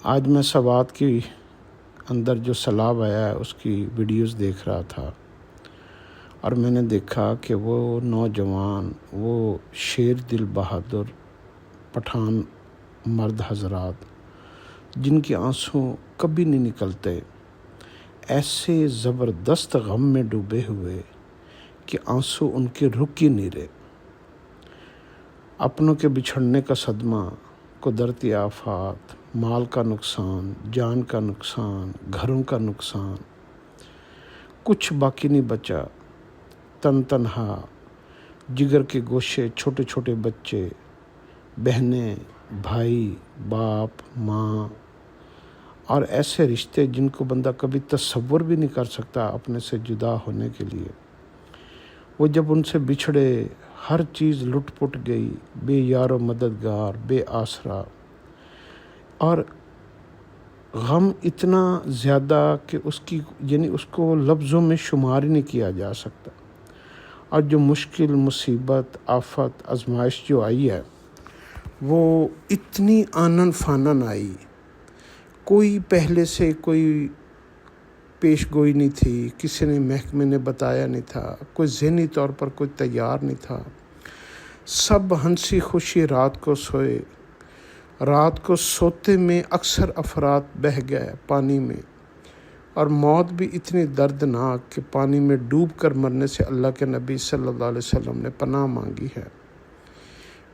آج میں سوات کی اندر جو سیلاب آیا ہے اس کی ویڈیوز دیکھ رہا تھا، اور میں نے دیکھا کہ وہ نوجوان، وہ شیر دل بہادر پٹھان مرد حضرات جن کے آنسو کبھی نہیں نکلتے، ایسے زبردست غم میں ڈوبے ہوئے کہ آنسو ان کے رک ہی نہیں رہے۔ اپنوں کے بچھڑنے کا صدمہ، قدرتی آفات، مال کا نقصان، جان کا نقصان، گھروں کا نقصان، کچھ باقی نہیں بچا۔ تن تنہا، جگر کے گوشے، چھوٹے چھوٹے بچے، بہنیں، بھائی، باپ، ماں، اور ایسے رشتے جن کو بندہ کبھی تصور بھی نہیں کر سکتا اپنے سے جدا ہونے کے لیے۔ وہ جب ان سے بچھڑے، ہر چیز لٹ پٹ گئی، بے یار و مددگار، بے آسرا، اور غم اتنا زیادہ کہ اس کو لفظوں میں شمار ہی نہیں کیا جا سکتا۔ اور جو مشکل، مصیبت، آفت، آزمائش جو آئی ہے وہ اتنی آنن فانن آئی، کوئی پہلے سے کوئی پیش گوئی نہیں تھی، کسی نے محکمے نے بتایا نہیں تھا، کوئی ذہنی طور پر کوئی تیار نہیں تھا۔ سب ہنسی خوشی رات کو سوئے، رات کو سوتے میں اکثر افراد بہہ گئے پانی میں، اور موت بھی اتنی دردناک کہ پانی میں ڈوب کر مرنے سے اللہ کے نبی صلی اللہ علیہ وسلم نے پناہ مانگی ہے۔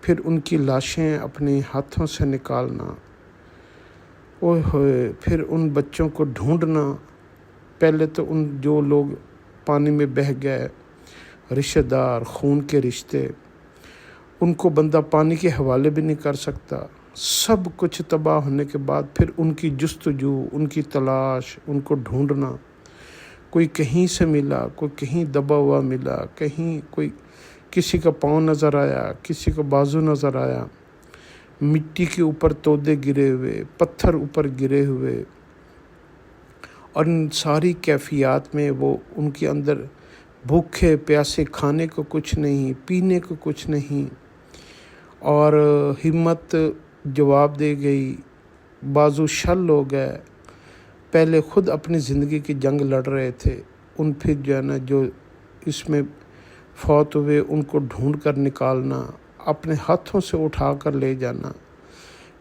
پھر ان کی لاشیں اپنے ہاتھوں سے نکالنا، اوہ ہوئے، پھر ان بچوں کو ڈھونڈنا۔ پہلے تو ان جو لوگ پانی میں بہہ گئے، رشتہ دار، خون کے رشتے، ان کو بندہ پانی کے حوالے بھی نہیں کر سکتا۔ سب کچھ تباہ ہونے کے بعد پھر ان کی جستجو، ان کی تلاش، ان کو ڈھونڈنا۔ کوئی کہیں سے ملا، کوئی کہیں دبا ہوا ملا، کہیں کوئی کسی کا پاؤں نظر آیا، کسی کا بازو نظر آیا، مٹی کے اوپر تودے گرے ہوئے، پتھر اوپر گرے ہوئے، اور ان ساری کیفیات میں وہ ان کے اندر بھوکے پیاسے، کھانے کو کچھ نہیں، پینے کو کچھ نہیں، اور ہمت جواب دے گئی، بازو شل ہو گئے۔ پہلے خود اپنی زندگی کی جنگ لڑ رہے تھے، ان پھر جو ہے نا جو اس میں فوت ہوئے ان کو ڈھونڈ کر نکالنا، اپنے ہاتھوں سے اٹھا کر لے جانا،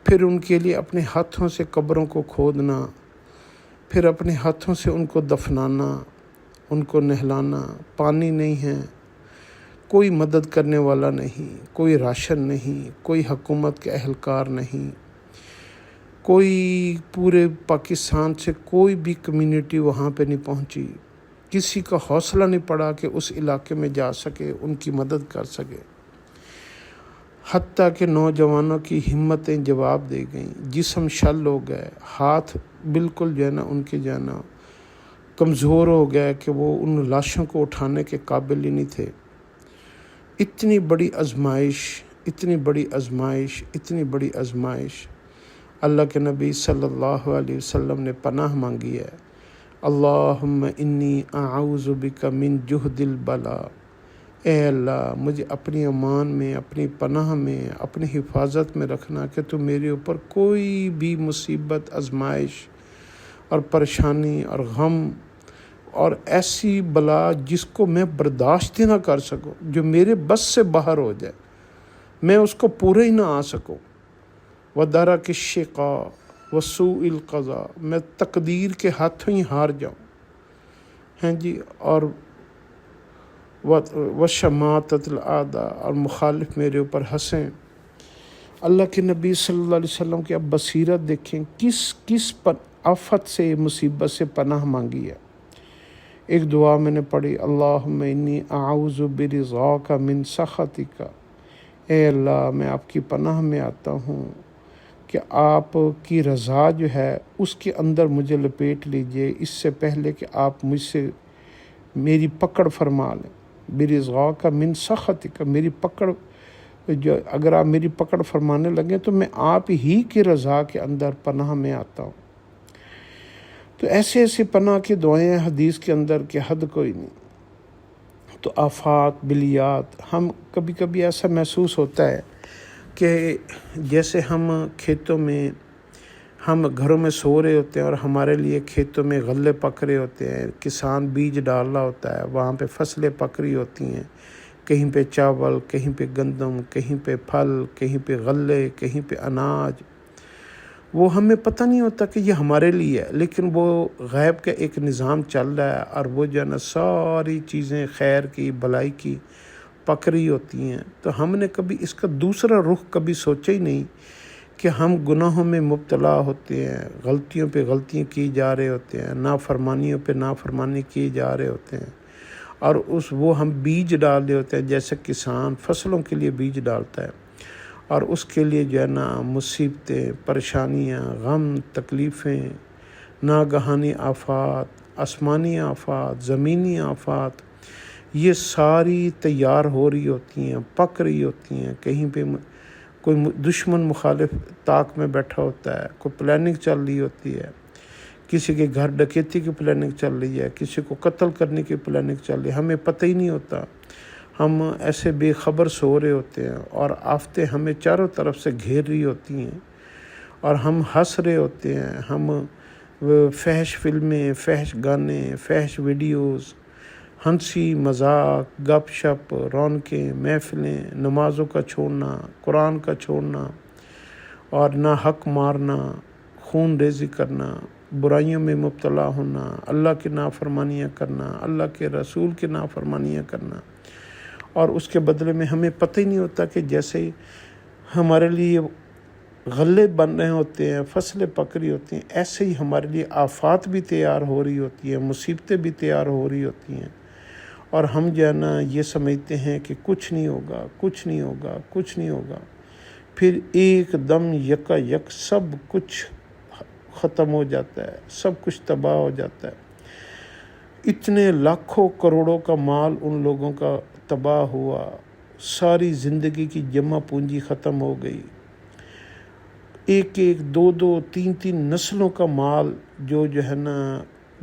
پھر ان کے لیے اپنے ہاتھوں سے قبروں کو کھودنا، پھر اپنے ہاتھوں سے ان کو دفنانا، ان کو نہلانا۔ پانی نہیں ہے، کوئی مدد کرنے والا نہیں، کوئی راشن نہیں، کوئی حکومت کے اہلکار نہیں، کوئی پورے پاکستان سے کوئی بھی کمیونٹی وہاں پہ نہیں پہنچی، کسی کا حوصلہ نہیں پڑا کہ اس علاقے میں جا سکے، ان کی مدد کر سکے۔ حتیٰ کہ نوجوانوں کی ہمتیں جواب دے گئیں، جسم شل ہو گئے، ہاتھ بالکل جو ہے نا ان کے جو ہے نا کمزور ہو گئے کہ وہ ان لاشوں کو اٹھانے کے قابل ہی نہیں تھے۔ اتنی بڑی آزمائش، اتنی بڑی آزمائش، اتنی بڑی آزمائش، اللہ کے نبی صلی اللہ علیہ وسلم نے پناہ مانگی ہے۔ اللہم انی اعوذ بک من جہد البلاء، اے اللہ مجھے اپنی امان میں، اپنی پناہ میں، اپنی حفاظت میں رکھنا کہ تو میرے اوپر کوئی بھی مصیبت، آزمائش اور پریشانی اور غم اور ایسی بلا جس کو میں برداشت ہی نہ کر سکوں، جو میرے بس سے باہر ہو جائے، میں اس کو پورے ہی نہ آ سکوں۔ وَدَرَكِ الشِّقَاءِ وَسُوءِ الْقَضَاءِ، میں تقدیر کے ہاتھوں ہی ہار جاؤں، ہیں جی، اور وَشَمَاتَةِ الْأَعْدَاءِ، اور مخالف میرے اوپر ہنسیں۔ اللہ کے نبی صلی اللہ علیہ وسلم کی اب بصیرت دیکھیں، کس آفت سے، مصیبت سے پناہ مانگی ہے۔ ایک دعا میں نے پڑھی، اللہم انی اعوذ برضاک من سخطک، اے اللہ میں آپ کی پناہ میں آتا ہوں کہ آپ کی رضا جو ہے اس کے اندر مجھے لپیٹ لیجئے، اس سے پہلے کہ آپ مجھ سے میری پکڑ فرما لیں۔ برضاک من سخطک، میری پکڑ جو اگر آپ میری پکڑ فرمانے لگیں تو میں آپ ہی کی رضا کے اندر پناہ میں آتا ہوں۔ تو ایسی پناہ کی دعائیں حدیث کے اندر کہ حد کوئی نہیں۔ تو آفات، بلیات، ہم کبھی کبھی ایسا محسوس ہوتا ہے کہ جیسے ہم کھیتوں میں ہم گھروں میں سو رہے ہوتے ہیں اور ہمارے لیے کھیتوں میں غلے پک رہے ہوتے ہیں، کسان بیج ڈال رہا ہوتا ہے، وہاں پہ فصلیں پک رہی ہوتی ہیں، کہیں پہ چاول، کہیں پہ گندم، کہیں پہ پھل، کہیں پہ غلے، کہیں پہ اناج۔ وہ ہمیں پتہ نہیں ہوتا کہ یہ ہمارے لیے ہے، لیکن وہ غیب کا ایک نظام چل رہا ہے، اور وہ جو ہے نا ساری چیزیں خیر کی، بھلائی کی پک رہی ہوتی ہیں۔ تو ہم نے کبھی اس کا دوسرا رخ کبھی سوچا ہی نہیں کہ ہم گناہوں میں مبتلا ہوتے ہیں، غلطیوں پہ غلطیاں کی جا رہے ہوتے ہیں، نافرمانیوں پہ نافرمانی کی جا رہے ہوتے ہیں، اور وہ ہم بیج ڈال رہے ہوتے ہیں، جیسے کسان فصلوں کے لیے بیج ڈالتا ہے، اور اس کے لیے جو ہے نا مصیبتیں، پریشانیاں، غم، تکلیفیں، ناگہانی آفات، آسمانی آفات، زمینی آفات، یہ ساری تیار ہو رہی ہوتی ہیں، پک رہی ہوتی ہیں۔ کہیں پہ کوئی دشمن مخالف طاق میں بیٹھا ہوتا ہے، کوئی پلاننگ چل رہی ہوتی ہے، کسی کے گھر ڈکیتی کی پلاننگ چل رہی ہے، کسی کو قتل کرنے کی پلاننگ چل رہی ہے، ہمیں پتہ ہی نہیں ہوتا۔ ہم ایسے بے خبر سو رہے ہوتے ہیں، اور آفتیں ہمیں چاروں طرف سے گھیر رہی ہوتی ہیں، اور ہم ہنس رہے ہوتے ہیں۔ ہم فحش فلمیں، فحش گانے، فحش ویڈیوز، ہنسی مذاق، گپ شپ، رونقیں، محفلیں، نمازوں کا چھوڑنا، قرآن کا چھوڑنا، اور نہ حق مارنا، خون ریزی کرنا، برائیوں میں مبتلا ہونا، اللہ کی نافرمانیاں کرنا، اللہ کے رسول کی نافرمانیاں کرنا، اور اس کے بدلے میں ہمیں پتہ ہی نہیں ہوتا کہ جیسے ہمارے لیے غلے بن رہے ہوتے ہیں، فصلیں پک رہی ہوتی ہیں، ایسے ہی ہمارے لیے آفات بھی تیار ہو رہی ہوتی ہیں، مصیبتیں بھی تیار ہو رہی ہوتی ہیں، اور ہم جو ہے نا یہ سمجھتے ہیں کہ کچھ نہیں ہوگا، کچھ نہیں ہوگا، کچھ نہیں ہوگا۔ پھر ایک دم یکا یک سب کچھ ختم ہو جاتا ہے، سب کچھ تباہ ہو جاتا ہے۔ اتنے لاکھوں کروڑوں کا مال ان لوگوں کا تباہ ہوا، ساری زندگی کی جمع پونجی ختم ہو گئی، ایک ایک دو دو تین تین نسلوں کا مال جو ہے نا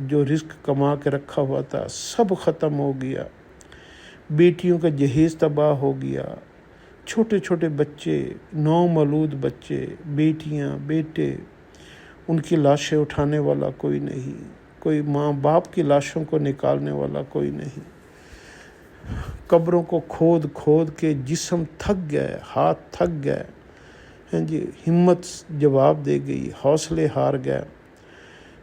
جو رزق کما کے رکھا ہوا تھا سب ختم ہو گیا، بیٹیوں کا جہیز تباہ ہو گیا، چھوٹے چھوٹے بچے، نومولود بچے، بیٹیاں، بیٹے، ان کی لاشیں اٹھانے والا کوئی نہیں، کوئی ماں باپ کی لاشوں کو نکالنے والا کوئی نہیں، قبروں کو کھود کھود کے جسم تھک گئے، ہاتھ تھک گئے، جی ہمت جواب دے گئی، حوصلے ہار گئے۔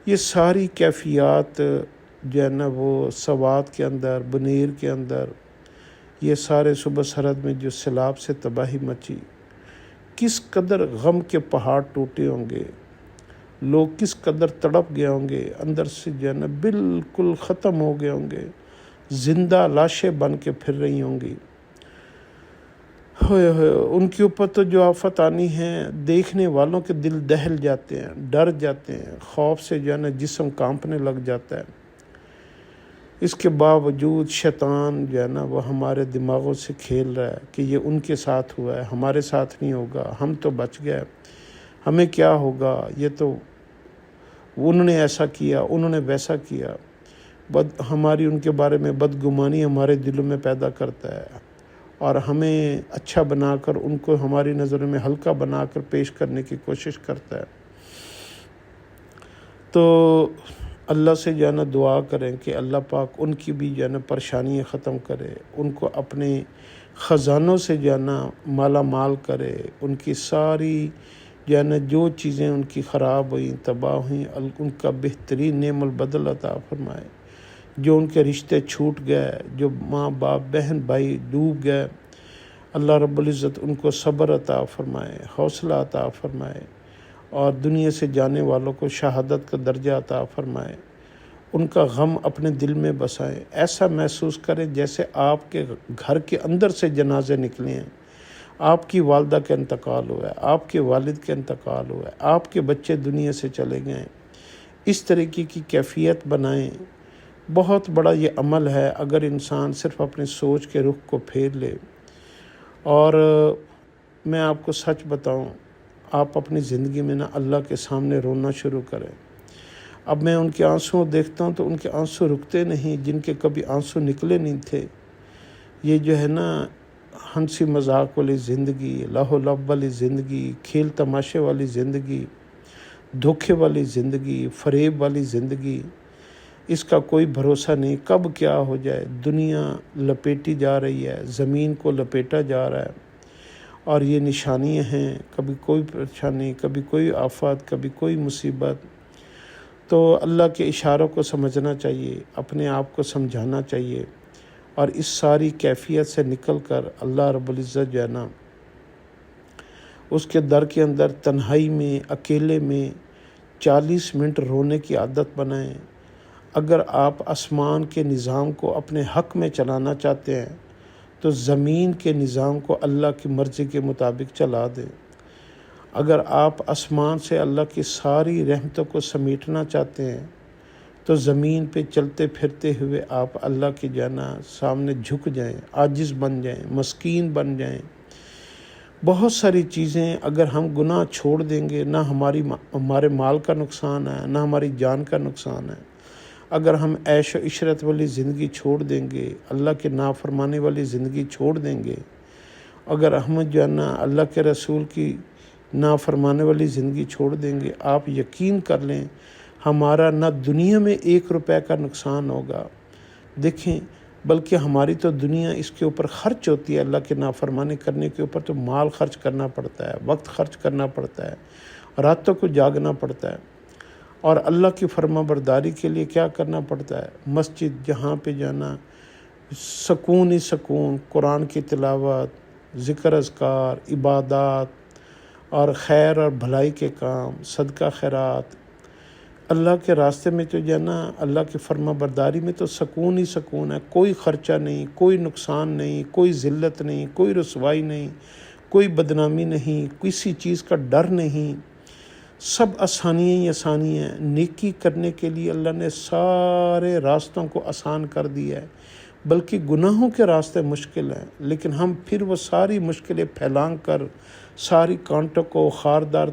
یہ ساری کیفیات جو ہے نا وہ سوات کے اندر، بنیر کے اندر، یہ سارے صوبہ سرحد میں جو سیلاب سے تباہی مچی، کس قدر غم کے پہاڑ ٹوٹے ہوں گے، لوگ کس قدر تڑپ گئے ہوں گے، اندر سے جو ہے نا بالکل ختم ہو گئے ہوں گے، زندہ لاشیں بن کے پھر رہی ہوں گی۔ ان کے اوپر تو جو آفت آنی ہے، دیکھنے والوں کے دل دہل جاتے ہیں، ڈر جاتے ہیں، خوف سے جو ہے نا جسم کانپنے لگ جاتا ہے۔ اس کے باوجود شیطان جو ہے نا وہ ہمارے دماغوں سے کھیل رہا ہے کہ یہ ان کے ساتھ ہوا ہے، ہمارے ساتھ نہیں ہوگا، ہم تو بچ گئے، ہمیں کیا ہوگا، یہ تو انہوں نے ایسا کیا، انہوں نے ویسا کیا، ہماری ان کے بارے میں بدگمانی ہمارے دلوں میں پیدا کرتا ہے، اور ہمیں اچھا بنا کر ان کو ہماری نظروں میں ہلکا بنا کر پیش کرنے کی کوشش کرتا ہے۔ تو اللہ سے جو ہے نا دعا کریں کہ اللہ پاک ان کی بھی جو ہے نا پریشانیاں ختم کرے، ان کو اپنے خزانوں سے جو ہے نا مالا مال کرے، ان کی ساری جو ہے نا جو چیزیں ان کی خراب ہوئیں، تباہ ہوئیں، ان کا بہترین نعم البدل عطا فرمائے۔ جو ان کے رشتے چھوٹ گئے، جو ماں باپ بہن بھائی ڈوب گئے، اللہ رب العزت ان کو صبر عطا فرمائے، حوصلہ عطا فرمائے، اور دنیا سے جانے والوں کو شہادت کا درجہ عطا فرمائے، ان کا غم اپنے دل میں بسائیں، ایسا محسوس کریں جیسے آپ کے گھر کے اندر سے جنازے نکلے ہیں، آپ کی والدہ کا انتقال ہوا ہے، آپ کے والد کا انتقال ہوا ہے، آپ کے بچے دنیا سے چلے گئے ہیں۔ اس طریقے کی کیفیت بنائیں۔ بہت بڑا یہ عمل ہے اگر انسان صرف اپنے سوچ کے رخ کو پھیر لے۔ اور میں آپ کو سچ بتاؤں، آپ اپنی زندگی میں نا اللہ کے سامنے رونا شروع کریں۔ اب میں ان کے آنسوں دیکھتا ہوں تو ان کے آنسوں رکتے نہیں، جن کے کبھی آنسوں نکلے نہیں تھے۔ یہ جو ہے نا ہنسی مذاق والی زندگی، لاہ و لعب والی زندگی، کھیل تماشے والی زندگی، دھوکے والی زندگی، فریب والی زندگی، اس کا کوئی بھروسہ نہیں، کب کیا ہو جائے۔ دنیا لپیٹی جا رہی ہے، زمین کو لپیٹا جا رہا ہے، اور یہ نشانیاں ہیں، کبھی کوئی پریشانی، کبھی کوئی آفت، کبھی کوئی مصیبت۔ تو اللہ کے اشاروں کو سمجھنا چاہیے، اپنے آپ کو سمجھانا چاہیے، اور اس ساری کیفیت سے نکل کر اللہ رب العزت جو ہے نا اس کے در کے اندر تنہائی میں، اکیلے میں 40 منٹ رونے کی عادت بنائیں۔ اگر آپ آسمان کے نظام کو اپنے حق میں چلانا چاہتے ہیں تو زمین کے نظام کو اللہ کی مرضی کے مطابق چلا دیں۔ اگر آپ آسمان سے اللہ کی ساری رحمتوں کو سمیٹنا چاہتے ہیں تو زمین پہ چلتے پھرتے ہوئے آپ اللہ کے جانا سامنے جھک جائیں، عاجز بن جائیں، مسکین بن جائیں۔ بہت ساری چیزیں اگر ہم گناہ چھوڑ دیں گے، نہ ہمارے مال کا نقصان ہے، نہ ہماری جان کا نقصان ہے۔ اگر ہم عیش و عشرت والی زندگی چھوڑ دیں گے، اللہ کے نافرمانی والی زندگی چھوڑ دیں گے، اگر ہم جو ہے نا اللہ کے رسول کی نافرمانے والی زندگی چھوڑ دیں گے، آپ یقین کر لیں ہمارا نہ دنیا میں 1 روپے کا نقصان ہوگا، دیکھیں، بلکہ ہماری تو دنیا اس کے اوپر خرچ ہوتی ہے۔ اللہ کے نافرمانی کرنے کے اوپر تو مال خرچ کرنا پڑتا ہے، وقت خرچ کرنا پڑتا ہے، راتوں کو جاگنا پڑتا ہے، اور اللہ کی فرما برداری کے لیے کیا کرنا پڑتا ہے؟ مسجد جہاں پہ جانا سکون ہی سکون، قرآن کی تلاوت، ذکر اذکار، عبادات، اور خیر اور بھلائی کے کام، صدقہ خیرات، اللہ کے راستے میں تو جانا، اللہ کی فرما برداری میں تو سکون ہی سکون ہے۔ کوئی خرچہ نہیں، کوئی نقصان نہیں، کوئی ذلت نہیں، کوئی رسوائی نہیں، کوئی بدنامی نہیں، کسی چیز کا ڈر نہیں، سب آسانیاں ہی آسانیاں ہیں۔ نیکی کرنے کے لیے اللہ نے سارے راستوں کو آسان کر دیا ہے، بلکہ گناہوں کے راستے مشکل ہیں، لیکن ہم پھر وہ ساری مشکلیں پھیلانگ کر، ساری کانٹوں کو، خاردار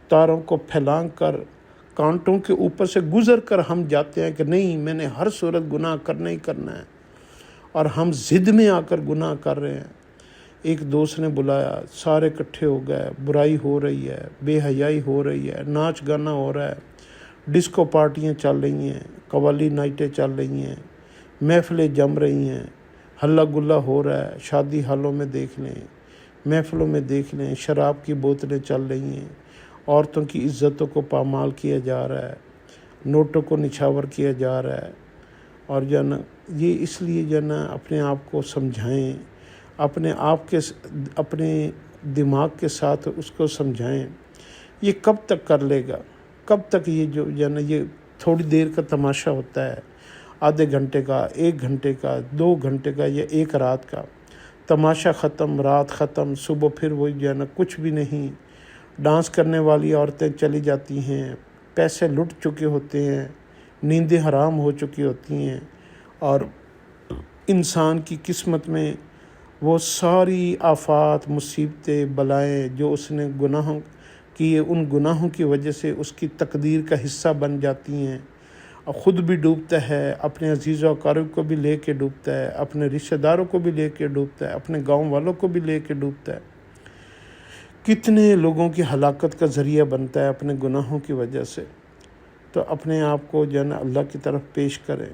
تاروں کو پھیلانگ کر، کانٹوں کے اوپر سے گزر کر ہم جاتے ہیں کہ نہیں، میں نے ہر صورت گناہ کرنا ہی کرنا ہے، اور ہم ضد میں آ کر گناہ کر رہے ہیں۔ ایک دوست نے بلایا، سارے اکٹھے ہو گئے، برائی ہو رہی ہے، بے حیائی ہو رہی ہے، ناچ گانا ہو رہا ہے، ڈسکو پارٹیاں چل رہی ہیں، قوالی نائٹیں چل رہی ہیں، محفلیں جم رہی ہیں، ہلا گلا ہو رہا ہے، شادی حالوں میں دیکھ لیں، محفلوں میں دیکھ لیں، شراب کی بوتلیں چل رہی ہیں، عورتوں کی عزتوں کو پامال کیا جا رہا ہے، نوٹوں کو نچھاور کیا جا رہا ہے، اور جو ہے نا یہ اس لیے جو ہے نا اپنے آپ کو سمجھائیں، اپنے دماغ کے ساتھ اس کو سمجھائیں۔ یہ کب تک کر لے گا؟ کب تک یہ جو ہے نا یہ تھوڑی دیر کا تماشا ہوتا ہے، آدھے گھنٹے کا، 1 گھنٹے کا، 2 گھنٹے کا، یا 1 رات کا تماشا ختم، رات ختم، صبح پھر وہی جو ہے نا کچھ بھی نہیں۔ ڈانس کرنے والی عورتیں چلی جاتی ہیں، پیسے لٹ چکے ہوتے ہیں، نیندیں حرام ہو چکی ہوتی ہیں، اور انسان کی قسمت میں وہ ساری آفات، مصیبتیں، بلائیں جو اس نے گناہوں کیے، ان گناہوں کی وجہ سے اس کی تقدیر کا حصہ بن جاتی ہیں، اور خود بھی ڈوبتا ہے، اپنے عزیز و اقارب کو بھی لے کے ڈوبتا ہے، اپنے رشتہ داروں کو بھی لے کے ڈوبتا ہے، اپنے گاؤں والوں کو بھی لے کے ڈوبتا ہے۔ کتنے لوگوں کی ہلاکت کا ذریعہ بنتا ہے اپنے گناہوں کی وجہ سے۔ تو اپنے آپ کو جو ہے نا اللہ کی طرف پیش کریں۔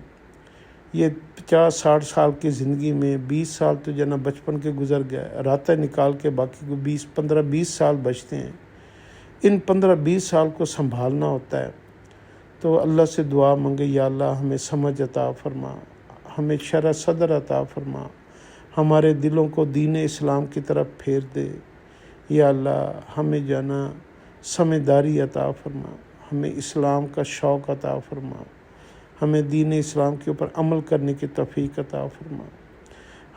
یہ 50-60 سال کی زندگی میں 20 سال تو جو ہے نا بچپن کے گزر گئے، راتیں نکال کے باقی کو 15-20 سال بچتے ہیں۔ ان 15-20 سال کو سنبھالنا ہوتا ہے، تو اللہ سے دعا مانگے، یا اللہ ہمیں سمجھ عطا فرما، ہمیں شرح صدر عطا فرما، ہمارے دلوں کو دین اسلام کی طرف پھیر دے، یا اللہ ہمیں جانا سمجھداری عطا فرما، ہمیں اسلام کا شوق عطا فرما، ہمیں دین اسلام کے اوپر عمل کرنے کی توفیق عطا فرما،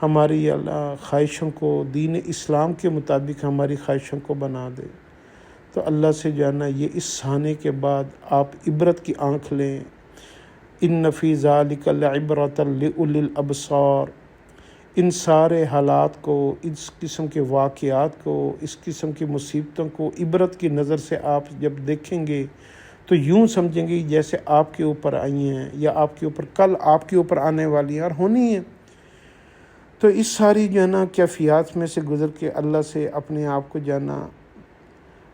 ہماری یا اللہ خواہشوں کو دین اسلام کے مطابق ہماری خواہشوں کو بنا دے۔ تو اللہ سے جانا یہ اس سانے کے بعد آپ عبرت کی آنکھ لیں۔ ان فی ذالک لعبرۃ لأولی الابصار، ان سارے حالات کو، اس قسم کے واقعات کو، اس قسم کی مصیبتوں کو عبرت کی نظر سے آپ جب دیکھیں گے تو یوں سمجھیں گے جیسے آپ کے اوپر آئی ہیں، یا آپ کے اوپر کل آپ کے اوپر آنے والی ہیں اور ہونی ہیں۔ تو اس ساری جو ہے نا کیفیات میں سے گزر کے اللہ سے اپنے آپ کو جانا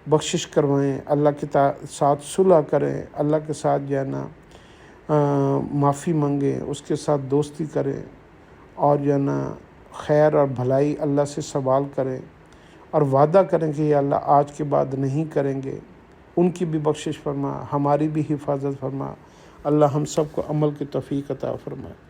بخشش کروائیں، اللہ کے ساتھ صلح کریں، اللہ کے ساتھ جو ہے نا معافی مانگیں، اس کے ساتھ دوستی کریں، اور جو ہے نا خیر اور بھلائی اللہ سے سوال کریں، اور وعدہ کریں کہ یا اللہ آج کے بعد نہیں کریں گے۔ ان کی بھی بخشش فرما، ہماری بھی حفاظت فرما۔ اللہ ہم سب کو عمل کی توفیق عطا فرمائے۔